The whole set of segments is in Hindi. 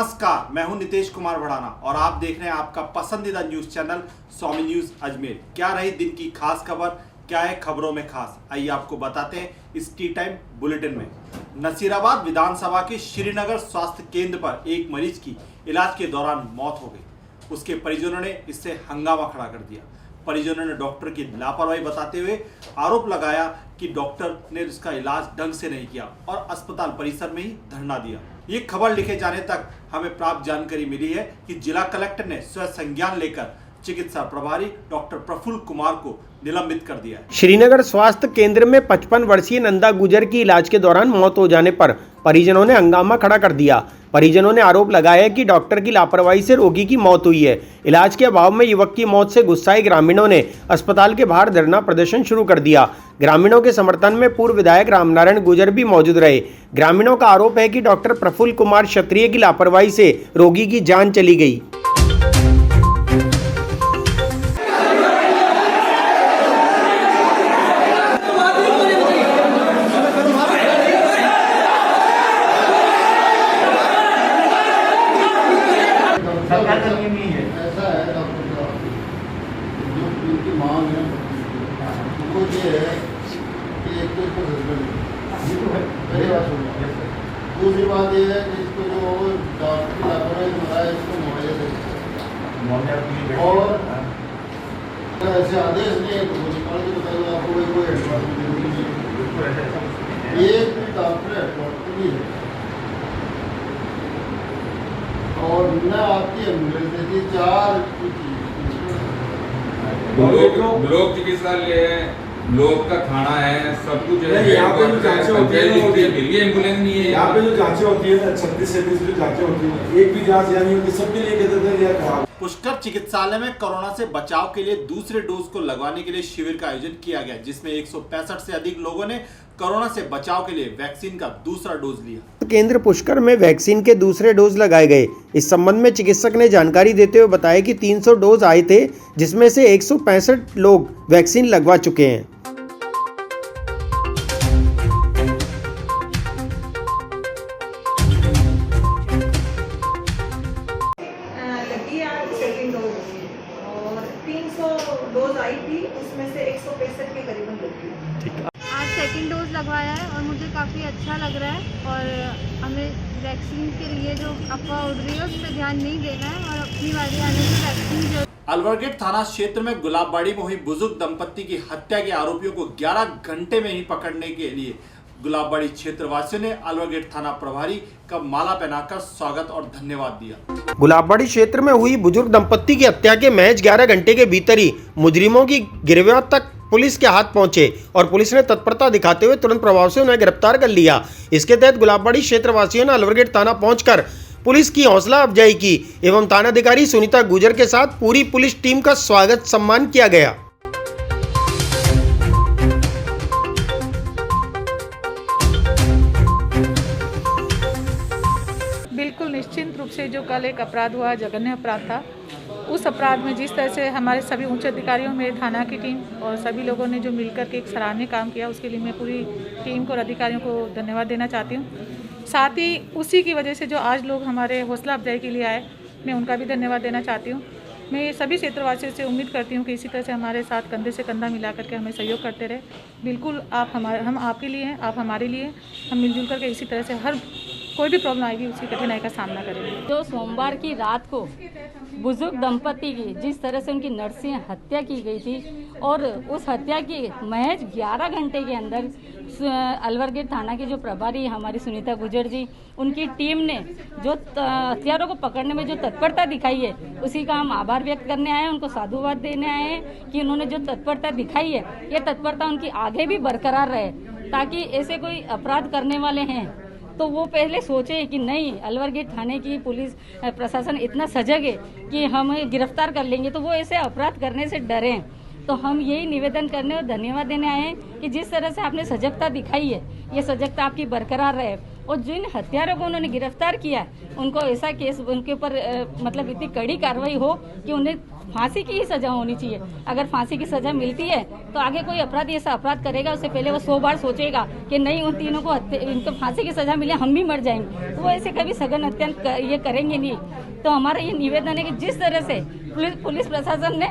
नमस्कार, मैं हूं नितेश कुमार भड़ाना और आप देख रहे हैं आपका पसंदीदा न्यूज चैनल स्वामी न्यूज अजमेर। क्या रही दिन की खास खबर, क्या है खबरों में खास, आइए आपको बताते हैं इस टी टाइम बुलेटिन में। नसीराबाद विधानसभा के श्रीनगर स्वास्थ्य केंद्र पर एक मरीज की इलाज के दौरान मौत हो गई। उसके परिजनों ने इससे हंगामा खड़ा कर दिया। परिजनों ने डॉक्टर की लापरवाही बताते हुए आरोप लगाया कि डॉक्टर ने उसका इलाज ढंग से नहीं किया और अस्पताल परिसर में ही धरना दिया। ये खबर लिखे जाने तक हमें प्राप्त जानकारी मिली है कि जिला कलेक्टर ने स्वयं संज्ञान लेकर चिकित्सा प्रभारी डॉक्टर प्रफुल्ल कुमार को निलंबित कर दिया है। श्रीनगर स्वास्थ्य केंद्र में 55 वर्षीय नंदा गुजर की इलाज के दौरान मौत हो जाने पर परिजनों ने हंगामा खड़ा कर दिया। परिजनों ने आरोप लगाया कि डॉक्टर की लापरवाही से रोगी की मौत हुई है। इलाज के अभाव में युवक की मौत से गुस्साए ग्रामीणों ने अस्पताल के बाहर धरना प्रदर्शन शुरू कर दिया। ग्रामीणों के समर्थन में पूर्व विधायक रामनारायण गुजर भी मौजूद रहे। ग्रामीणों का आरोप है कि डॉक्टर प्रफुल्ल कुमार क्षत्रिय की लापरवाही से रोगी की जान चली गई। सरकार का नियम नहीं है। ऐसा है डॉक्टर का जो उनकी मांग है वो ये है कि एक तो इसको पहली बात सुनिए। दूसरी बात ये है कि इसको जो डॉक्टर की लापरवाही बताया इसको मुआवजा और ऐसे आदेश नहीं है तो निकाल के बताइए आपको कोई एडवांस नहीं है। एक डॉक्टर हेडक्वार्टर भी है और न आपकी एम्बुलेंस देती 4 लोक चिकित्सालय है, लोग का खाना है, सब कुछ है। यहाँ पे जो जांचें होती है एम्बुलेंस नहीं है। यहाँ पे जो जांचें होती है ना 36-37 जो जांचें होती है, एक भी जांच यहाँ नहीं होती, सबके लिए कहते थे यार खराब। पुष्कर चिकित्सालय में कोरोना से बचाव के लिए दूसरे डोज को लगवाने के लिए शिविर का आयोजन किया गया, जिसमें 165 से अधिक लोगों ने कोरोना से बचाव के लिए वैक्सीन का दूसरा डोज लिया। केंद्र पुष्कर में वैक्सीन के दूसरे डोज लगाए गए। इस संबंध में चिकित्सक ने जानकारी देते हुए बताया कि 300 डोज आए थे, जिसमें से 165 लोग वैक्सीन लगवा चुके हैं। लगी आज सेकेंड डोज और 300 डोज आई थी, उसमें से 165 के करीबन लगी। आज सेकंड डोज लगवाया है और मुझे काफ़ी अच्छा लग रहा है और हमें वैक्सीन के लिए जो अफवाह उड़ रही है उस पर ध्यान नहीं देना है और अपनी बारी आने से वैक्सीन जो। अलवरगेट थाना क्षेत्र में गुलाबबाड़ी में हुई बुजुर्ग दंपत्ति की हत्या के आरोपियों को 11 घंटे में ही पकड़ने के लिए गुलाबबाड़ी क्षेत्रवासियों ने अलवरगेट थाना प्रभारी का माला पहनाकर स्वागत और धन्यवाद दिया। गुलाबबाड़ी क्षेत्र में हुई बुजुर्ग दंपत्ति की हत्या के महज 11 घंटे के भीतर ही मुजरिमों की गिरफ्तार तक पुलिस के हाथ पहुंचे और पुलिस ने तत्परता दिखाते हुए तुरंत प्रभाव से उन्हें गिरफ्तार कर लिया। इसके तहत गुलाबबाड़ी क्षेत्रवासियों ने अलवरगेट थाना पहुंचकर पुलिस की हौसला अफजाई की एवं थानाधिकारी सुनीता गुजर के साथ पूरी पुलिस टीम का स्वागत सम्मान किया गया। बिल्कुल निश्चिंत रूप से जो कल एक अपराध हुआ, जघन्य अपराध था, उस अपराध में जिस तरह से हमारे सभी उच्च अधिकारियों, मेरे थाना की टीम और सभी लोगों ने जो मिलकर के एक सराहनीय काम किया, उसके लिए मैं पूरी टीम को और अधिकारियों को धन्यवाद देना चाहती हूँ। साथ ही उसी की वजह से जो आज लोग हमारे हौसला अफजाई के लिए आए, मैं उनका भी धन्यवाद देना चाहती हूँ। मैं सभी क्षेत्रवासियों से उम्मीद करती हूँ कि इसी तरह से हमारे साथ कंधे से कंधा मिला करके हमें सहयोग करते रहे। बिल्कुल हम आपके लिए हैं, आप हमारे लिए, हम मिलजुल करके इसी तरह से हर कोई भी प्रॉब्लम आएगी उसकी कठिनाई का सामना करेंगे। जो सोमवार की रात को बुजुर्ग दंपति की जिस तरह से उनकी नरसिंह हत्या की गई थी और उस हत्या की महज 11 घंटे के अंदर अलवरगेट थाना के जो प्रभारी हमारी सुनीता गुजर जी, उनकी टीम ने जो हत्यारों को पकड़ने में जो तत्परता दिखाई है, उसी का हम आभार व्यक्त करने आए हैं, उनको साधुवाद देने आए हैं कि उन्होंने जो तत्परता दिखाई है, ये तत्परता उनकी आगे भी बरकरार रहे, ताकि ऐसे कोई अपराध करने वाले हैं तो वो पहले सोचे कि नहीं, अलवरगेट थाने की पुलिस प्रशासन इतना सजग है कि हमें गिरफ्तार कर लेंगे, तो वो ऐसे अपराध करने से डरें। तो हम यही निवेदन करने और धन्यवाद देने आए हैं कि जिस तरह से आपने सजगता दिखाई है, ये सजगता आपकी बरकरार रहे और जिन हत्यारों को उन्होंने गिरफ्तार किया, उनको ऐसा केस उनके ऊपर मतलब इतनी कड़ी कार्रवाई हो कि उन्हें फांसी की ही सजा होनी चाहिए। अगर फांसी की सजा मिलती है तो आगे कोई अपराधी ऐसा अपराध करेगा उससे पहले वो 100 बार सोचेगा कि नहीं उन तीनों को इनको फांसी की सजा मिले, हम भी मर जाएंगे। तो वो ऐसे कभी सघन हत्या ये करेंगे नहीं। तो हमारा ये निवेदन है कि जिस तरह से पुलिस प्रशासन ने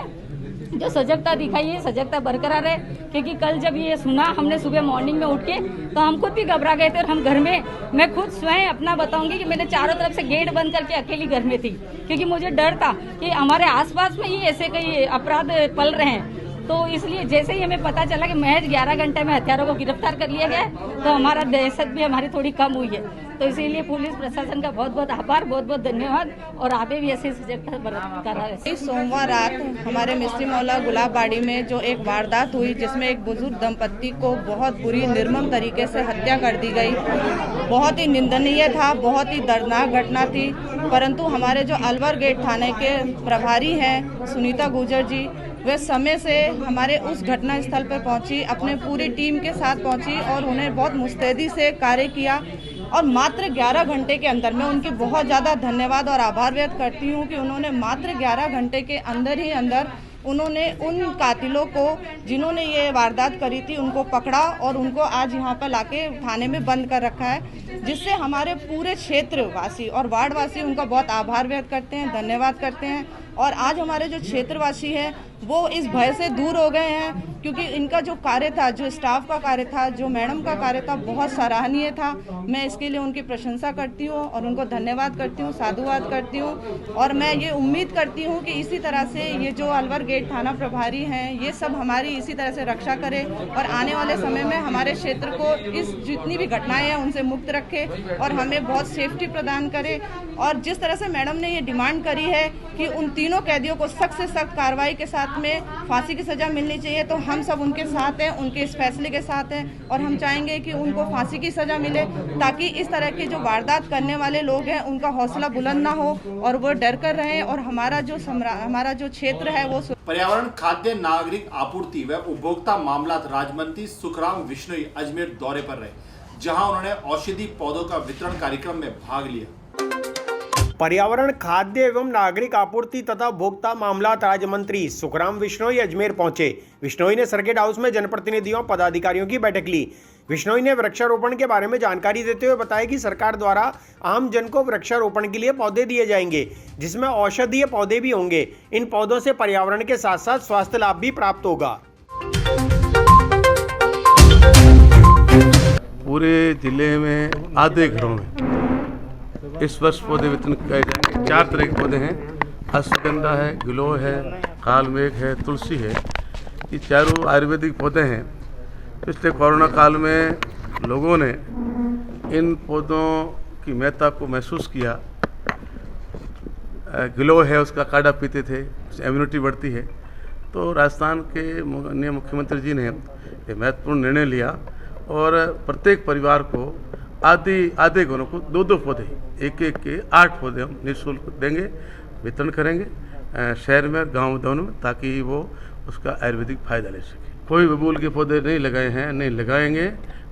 जो सजगता दिखाई है, सजगता बरकरार है, क्योंकि कल जब ये सुना हमने सुबह मॉर्निंग में उठ के तो हम खुद भी घबरा गए थे। और हम घर में, मैं खुद स्वयं अपना बताऊंगी कि मैंने चारों तरफ से गेट बंद करके अकेली घर में थी, क्योंकि मुझे डर था कि हमारे आसपास में ही ऐसे कई अपराध पल रहे हैं। तो इसलिए जैसे ही हमें पता चला कि महज 11 घंटे में हत्यारों को गिरफ्तार कर लिया गया है तो हमारा दहशत भी हमारी थोड़ी कम हुई है। तो इसीलिए पुलिस प्रशासन का बहुत बहुत आभार, बहुत बहुत धन्यवाद। और आगे भी ऐसे सजगता बरकरार है। सोमवार रात हमारे मिस्त्री मौला गुलाबबाड़ी में जो एक वारदात हुई जिसमें एक बुजुर्ग दंपत्ति को बहुत बुरी निर्मम तरीके से हत्या कर दी गई, बहुत ही निंदनीय था, बहुत ही दर्दनाक घटना थी। परंतु हमारे जो अलवर गेट थाने के प्रभारी हैं सुनीता गुजर जी, वे समय से हमारे उस घटना स्थल पर पहुंची, अपने पूरी टीम के साथ पहुंची और उन्हें बहुत मुस्तैदी से कार्य किया। और मात्र 11 घंटे के अंदर मैं उनकी बहुत ज़्यादा धन्यवाद और आभार व्यक्त करती हूं कि उन्होंने मात्र 11 घंटे के अंदर ही उन्होंने उन कातिलों को जिन्होंने ये वारदात करी थी उनको पकड़ा और उनको आज यहाँ पर लाके थाने में बंद कर रखा है, जिससे हमारे पूरे क्षेत्रवासी और वार्डवासी उनका बहुत आभार व्यक्त करते हैं, धन्यवाद करते हैं। और आज हमारे जो क्षेत्रवासी हैं वो इस भय से दूर हो गए हैं, क्योंकि इनका जो कार्य था, जो स्टाफ का कार्य था, जो मैडम का कार्य था, बहुत सराहनीय था। मैं इसके लिए उनकी प्रशंसा करती हूँ और उनको धन्यवाद करती हूँ, साधुवाद करती हूँ। और मैं ये उम्मीद करती हूँ कि इसी तरह से ये जो अलवर गेट थाना प्रभारी हैं ये सब हमारी इसी तरह से रक्षा करें और आने वाले समय में हमारे क्षेत्र को इस जितनी भी घटनाएं हैं उनसे मुक्त रखे और हमें बहुत सेफ्टी प्रदान करे। और जिस तरह से मैडम ने ये डिमांड करी है कि उन तीनों कैदियों को सख्त से सख्त कार्रवाई के साथ में फांसी की सजा मिलनी चाहिए, तो हम सब उनके साथ हैं, उनके इस फैसले के साथ हैं। और हम चाहेंगे कि उनको फांसी की सजा मिले ताकि इस तरह के जो वारदात करने वाले लोग हैं उनका हौसला बुलंद ना हो और वो डर कर रहें और हमारा जो क्षेत्र है वो। पर्यावरण, खाद्य, नागरिक आपूर्ति व उपभोक्ता मामलात राज्य मंत्री सुखराम विश्नोई अजमेर दौरे पर रहे, जहां उन्होंने औषधि पौधों का वितरण कार्यक्रम में भाग लिया। पर्यावरण, खाद्य एवं नागरिक आपूर्ति तथा उपभोक्ता मामलात राज्य मंत्री सुखराम विश्नोई अजमेर पहुंचे। विश्नोई ने सर्किट हाउस में जनप्रतिनिधियों पदाधिकारियों की बैठक ली। विश्नोई ने वृक्षारोपण के बारे में जानकारी देते हुए बताया कि सरकार द्वारा आम जन को वृक्षारोपण के लिए पौधे दिए जाएंगे, जिसमें औषधीय पौधे भी होंगे। इन पौधों से पर्यावरण के साथ साथ स्वास्थ्य लाभ भी प्राप्त होगा। पूरे जिले में आधे घरों में इस वर्ष पौधे वितरण किए जाएंगे। 4 तरह के पौधे हैं, अश्वगंधा है, गिलोय है, कालमेघ है, तुलसी है। ये चारों आयुर्वेदिक पौधे हैं। पिछले कोरोना काल में लोगों ने इन पौधों की महत्ता को महसूस किया। गिलोय है, उसका काढ़ा पीते थे, उससे इम्यूनिटी बढ़ती है। तो राजस्थान के माननीय मुख्यमंत्री जी ने ये महत्वपूर्ण निर्णय लिया और प्रत्येक परिवार को आधे घरों को 2-2 पौधे, एक के 8 पौधे हम निःशुल्क देंगे, वितरण करेंगे शहर में, गांव दोनों में, ताकि वो उसका आयुर्वेदिक फायदा ले सके। कोई बबूल के पौधे नहीं लगाए हैं, नहीं लगाएंगे।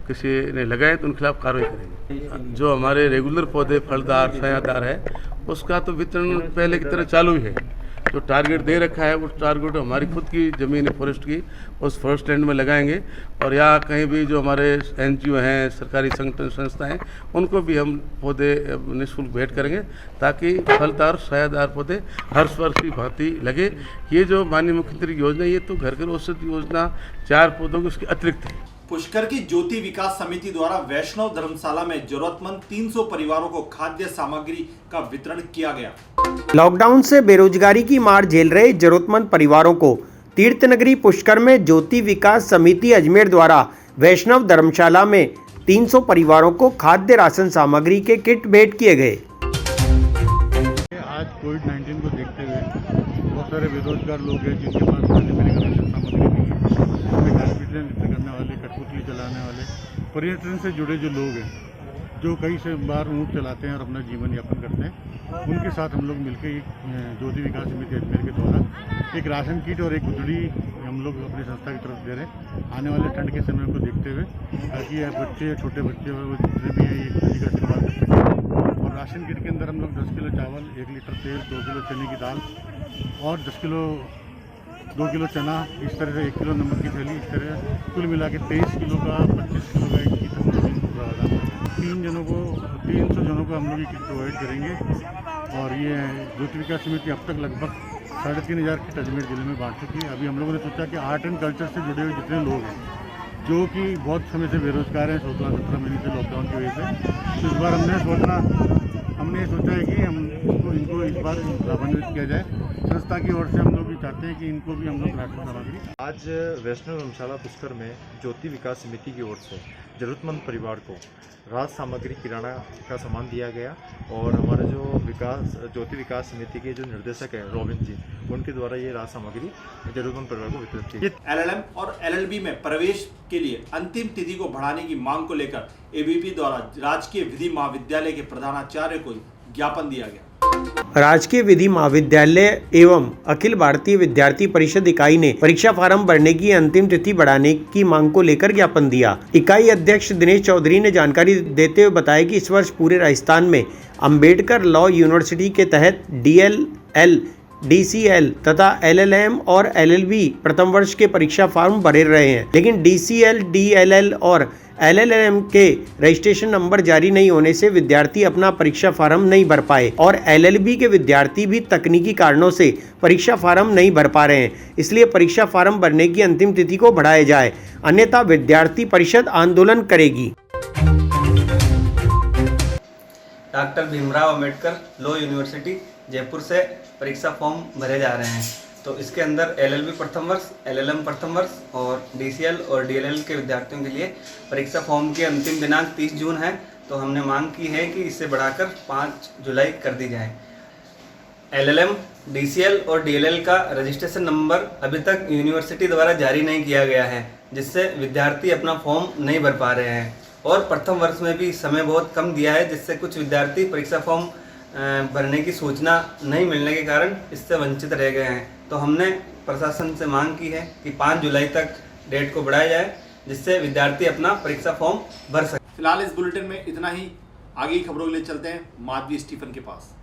किसी ने लगाए तो उनके खिलाफ कार्रवाई करेंगे। जो हमारे रेगुलर पौधे फलदार, छायादार है, उसका तो वितरण पहले की तरह चालू ही है। जो टारगेट दे रखा है उस टारगेट हमारी खुद की ज़मीन है फॉरेस्ट की, उस फॉरेस्ट लैंड में लगाएंगे। और या कहीं भी जो हमारे NGO हैं, सरकारी संगठन संस्थाएं, उनको भी हम पौधे निःशुल्क भेंट करेंगे ताकि फलदार छायादार पौधे हर वर्ष की भांति लगे। ये जो माननीय मुख्यमंत्री की योजना, ये तो घर घर औषधि योजना 4 पौधों की उसकी अतिरिक्त है। पुष्कर की ज्योति विकास समिति द्वारा वैष्णव धर्मशाला में जरूरतमंद 300 परिवारों को खाद्य सामग्री का वितरण किया गया। लॉकडाउन से बेरोजगारी की मार झेल रहे जरूरतमंद परिवारों को तीर्थनगरी पुष्कर में ज्योति विकास समिति अजमेर द्वारा वैष्णव धर्मशाला में 300 परिवारों को खाद्य राशन सामग्री के किट भेंट किए गए। आज कोविड-19 को देखते हुए बहुत सारे बेरोजगार लोग हैं जिनके पास खाने पीने का राशन सामग्री नहीं है। हॉस्पिटल करने वाले, कठपुतली चलाने वाले, पर्यटन से जुड़े जो लोग हैं, जो कई से बार ऊँट चलाते हैं और अपना जीवन यापन करते हैं, उनके साथ हम लोग मिलकर ज्योति विकास समिति अजमेर के द्वारा एक राशन किट और एक गुदड़ी हम लोग अपनी संस्था की तरफ दे रहे हैं आने वाले ठंड के समय को देखते हुए, ताकि बच्चे, छोटे बच्चे और जितने भी हैं ये खुशी का इस्तेमाल कर सकें और राशन किट के अंदर हम लोग 10 किलो चावल, 1 लीटर तेल, 2 किलो चने की दाल और 2 किलो चना, इस तरह से 1 किलो नमक की थैली, इस तरह कुल मिला के 23 किलो का 25 किलो का एक किट हम लोग 300 जनों को हम लोग ये किट प्रोवाइड करेंगे। और ये ज्योति विकास समिति अब तक लगभग 3500 किट अजमेर जिले में बांट चुकी है। अभी हम लोगों ने सोचा कि आर्ट एंड कल्चर से जुड़े हुए जितने लोग हैं जो कि बहुत समय से बेरोजगार हैं, 16-17 महीने से लॉकडाउन की वजह से, तो इस बार हमने सोचा है कि हम इनको इस बार लाभान्वित किया जाए। संस्था की ओर से हम लोग भी चाहते हैं कि इनको भी हम लोग राशन सामग्री। आज वैष्णव धर्मशाला पुष्कर में ज्योति विकास समिति की ओर से ज़रूरतमंद परिवार को राहत सामग्री किराना का सामान दिया गया और हमारे जो ज्योति विकास समिति के जो निर्देशक हैं रॉबिन जी, उनके द्वारा ये राहत सामग्री जरूरतमंद परिवार को वितरित की। एलएलएम और एलएलबी में प्रवेश के लिए अंतिम तिथि को बढ़ाने की मांग को लेकर एबीपी द्वारा राजकीय विधि महाविद्यालय के प्रधानाचार्य को ज्ञापन दिया गया। राजकीय विधि महाविद्यालय एवं अखिल भारतीय विद्यार्थी परिषद इकाई ने परीक्षा फार्म भरने की अंतिम तिथि बढ़ाने की मांग को लेकर ज्ञापन दिया। इकाई अध्यक्ष दिनेश चौधरी ने जानकारी देते हुए बताया कि इस वर्ष पूरे राजस्थान में अंबेडकर लॉ यूनिवर्सिटी के तहत DLL, DCL तथा LLM और LLB प्रथम वर्ष के परीक्षा फॉर्म भरे रहे हैं, लेकिन DCL, DLL और LLM के रजिस्ट्रेशन नंबर जारी नहीं होने से विद्यार्थी अपना परीक्षा फार्म नहीं भर पाए और LLB के विद्यार्थी भी तकनीकी कारणों से परीक्षा फार्म नहीं भर पा रहे हैं। इसलिए परीक्षा फार्म भरने की अंतिम तिथि को बढ़ाया जाए, अन्यथा विद्यार्थी परिषद आंदोलन करेगी। Doctor Bhimrao Ambedkar law university Jaipur से परीक्षा फॉर्म भरे जा रहे हैं, तो इसके अंदर LLB प्रथम वर्ष, LLM प्रथम वर्ष और DCL और DLL के विद्यार्थियों के लिए परीक्षा फॉर्म की अंतिम दिनांक 30 जून है। तो हमने मांग की है कि इसे बढ़ाकर 5 जुलाई कर दी जाए। LLM, DCL और DLL का रजिस्ट्रेशन नंबर अभी तक यूनिवर्सिटी द्वारा जारी नहीं किया गया है, जिससे विद्यार्थी अपना फॉर्म नहीं भर पा रहे हैं और प्रथम वर्ष में भी समय बहुत कम दिया है, जिससे कुछ विद्यार्थी परीक्षा फॉर्म भरने की सूचना नहीं मिलने के कारण इससे वंचित रह गए हैं। तो हमने प्रशासन से मांग की है कि 5 जुलाई तक डेट को बढ़ाया जाए, जिससे विद्यार्थी अपना परीक्षा फॉर्म भर सके। फिलहाल इस बुलेटिन में इतना ही। आगे की खबरों के लिए चलते हैं माधवी स्टीफन के पास।